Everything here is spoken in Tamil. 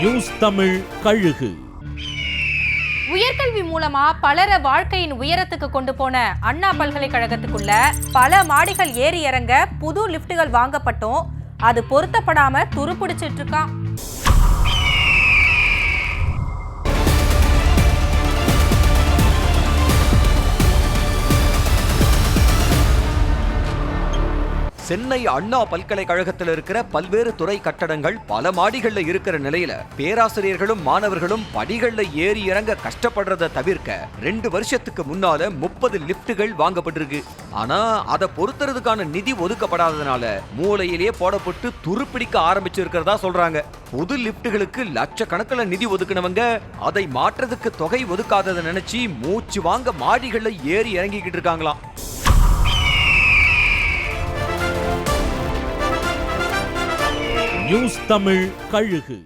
நியூஸ் தமிழ் கழுகு. உயர்கல்வி மூலமா பலர வாழ்க்கையின் உயரத்துக்கு கொண்டு போன அண்ணா பல்கலைக்கழகத்துக்குள்ள பல மாடிகள் ஏறி இறங்க புது லிப்டுகள் வாங்கப்பட்டும் அது பொருத்தப்படாம துருப்பிடிச்சிட்டு இருக்கான். சென்னை அண்ணா பல்கலைக்கழகத்தில் இருக்கிற பல்வேறு துறை கட்டடங்கள் பல மாடிகள்ல இருக்கிற நிலையில பேராசிரியர்களும் மாணவர்களும் படிகள்ல ஏறி இறங்க கஷ்டப்படுறத தவிர்க்க 2 வருஷத்துக்கு முன்னால 30 லிப்டுகள் வாங்கப்பட்டிருக்கு. ஆனா அதை பொருத்துறதுக்கான நிதி ஒதுக்கப்படாததுனால மூளையிலேயே போடப்பட்டு துருப்பிடிக்க ஆரம்பிச்சிருக்கிறதா சொல்றாங்க. புது லிப்டுகளுக்கு லட்சக்கணக்கில் நிதி ஒதுக்கினவங்க அதை மாற்றதுக்கு தொகை ஒதுக்காததை நினைச்சு மூச்சு வாங்க மாடிகள்ல ஏறி இறங்கிக்கிட்டு இருக்காங்களாம். நியூஸ் தமிழ் கழுகு.